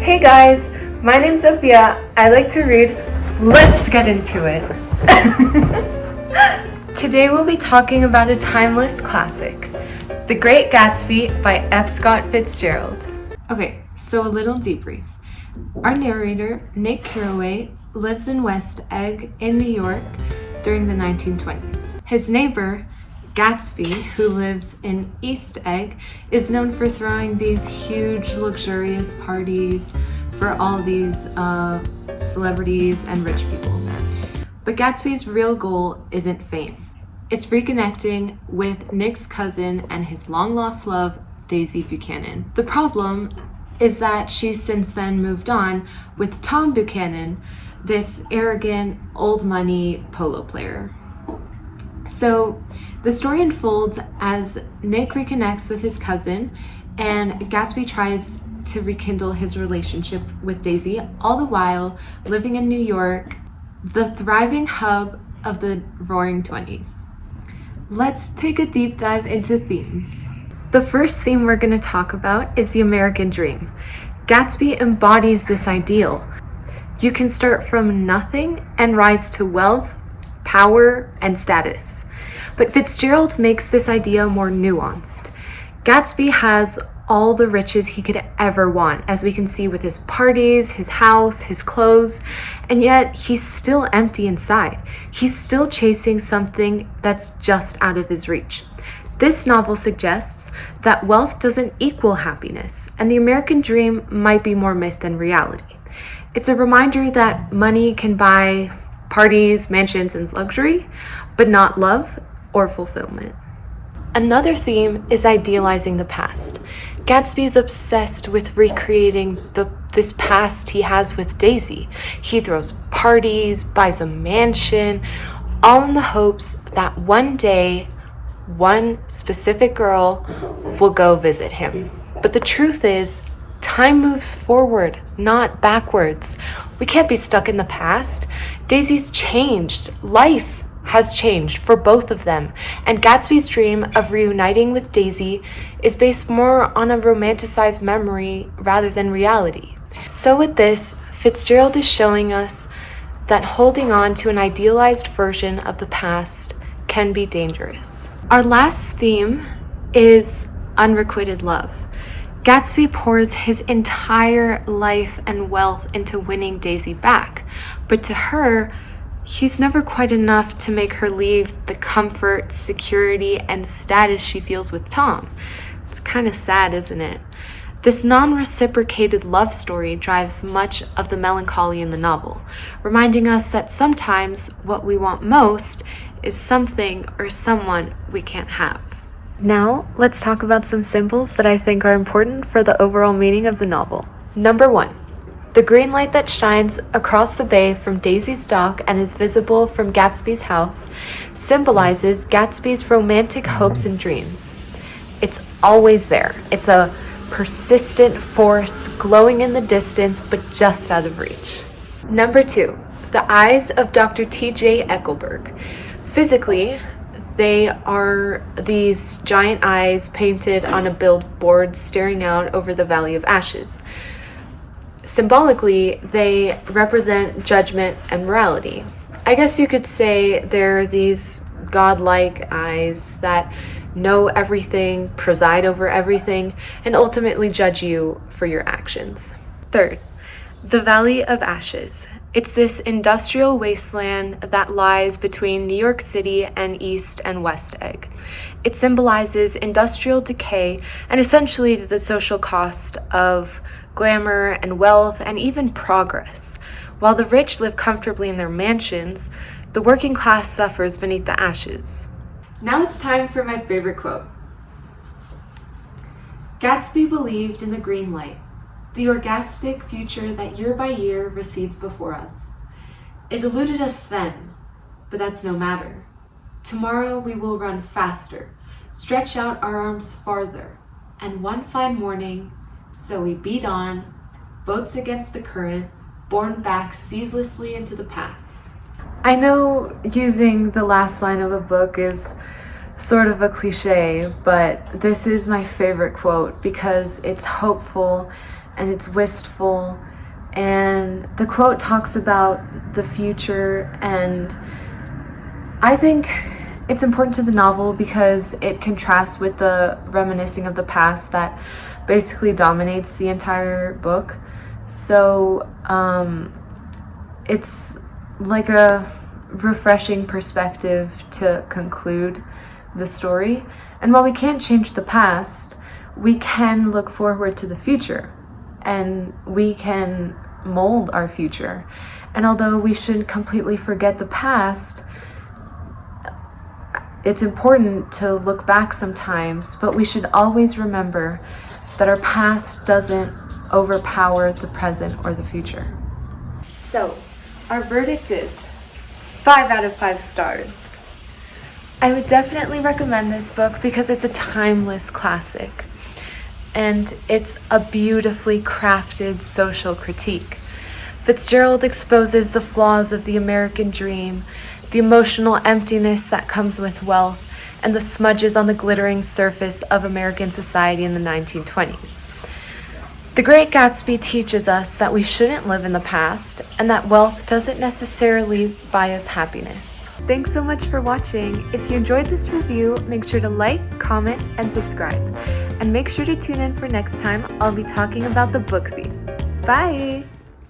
Hey guys, my name's Sophia. I like to read. Let's get into it. Today we'll be talking about a timeless classic, The Great Gatsby by F. Scott Fitzgerald. Okay, so a little debrief. Our narrator, Nick Carraway, lives in West Egg in New York during the 1920s. His neighbor, Gatsby, who lives in East Egg, is known for throwing these huge, luxurious parties for all these celebrities and rich people. But Gatsby's real goal isn't fame. It's reconnecting with Nick's cousin and his long-lost love, Daisy Buchanan. The problem is that she's since then moved on with Tom Buchanan, this arrogant, old-money polo player. So the story unfolds as Nick reconnects with his cousin and Gatsby tries to rekindle his relationship with Daisy, all the while living in New York, the thriving hub of the Roaring '20s. Let's take a deep dive into themes. The first theme we're going to talk about is the American dream. Gatsby embodies this ideal. You can start from nothing and rise to wealth, power, and status. But Fitzgerald makes this idea more nuanced. Gatsby has all the riches he could ever want, as we can see with his parties, his house, his clothes, and yet he's still empty inside. He's still chasing something that's just out of his reach. This novel suggests that wealth doesn't equal happiness, and the American dream might be more myth than reality. It's a reminder that money can buy parties, mansions, and luxury, but not love or fulfillment. Another theme is idealizing the past. Gatsby is obsessed with recreating this past he has with Daisy. He throws parties, buys a mansion, all in the hopes that one day, one specific girl will go visit him. But the truth is, time moves forward, not backwards. We can't be stuck in the past. Daisy's changed. Life has changed for both of them, and Gatsby's dream of reuniting with Daisy is based more on a romanticized memory rather than reality. So with this, Fitzgerald is showing us that holding on to an idealized version of the past can be dangerous. Our last theme is unrequited love. Gatsby pours his entire life and wealth into winning Daisy back, but to her, he's never quite enough to make her leave the comfort, security, and status she feels with Tom. It's kind of sad, isn't it? This non-reciprocated love story drives much of the melancholy in the novel, reminding us that sometimes what we want most is something or someone we can't have. Now, let's talk about some symbols that I think are important for the overall meaning of the novel. Number 1. The green light that shines across the bay from Daisy's dock and is visible from Gatsby's house symbolizes Gatsby's romantic hopes and dreams. It's always there. It's a persistent force glowing in the distance but just out of reach. Number 2. The eyes of Dr. T.J. Eckelberg. Physically, they are these giant eyes painted on a billboard staring out over the Valley of Ashes. Symbolically, they represent judgment and morality. I guess you could say they're these godlike eyes that know everything, preside over everything, and ultimately judge you for your actions. Third, the Valley of Ashes. It's this industrial wasteland that lies between New York City and East and West Egg. It symbolizes industrial decay and essentially the social cost of glamour and wealth and even progress. While the rich live comfortably in their mansions, the working class suffers beneath the ashes. Now it's time for my favorite quote. Gatsby believed in the green light, the orgastic future that year by year recedes before us. It eluded us then, but that's no matter. Tomorrow we will run faster, stretch out our arms farther, and one fine morning, so we beat on, boats against the current, borne back ceaselessly into the past. I know using the last line of a book is sort of a cliche, but this is my favorite quote because it's hopeful and it's wistful. And the quote talks about the future, and I think it's important to the novel because it contrasts with the reminiscing of the past that basically dominates the entire book. So it's like a refreshing perspective to conclude the story. And while we can't change the past, we can look forward to the future, and we can mold our future. And although we shouldn't completely forget the past, it's important to look back sometimes, but we should always remember that our past doesn't overpower the present or the future. So, our verdict is 5 out of 5 stars. I would definitely recommend this book because it's a timeless classic, and it's a beautifully crafted social critique. Fitzgerald exposes the flaws of the American dream, the emotional emptiness that comes with wealth, and the smudges on the glittering surface of American society in the 1920s. The Great Gatsby teaches us that we shouldn't live in the past, and that wealth doesn't necessarily buy us happiness. Thanks so much for watching. If you enjoyed this review, make sure to like, comment, and subscribe. And make sure to tune in for next time. I'll be talking about The Book Thief. Bye!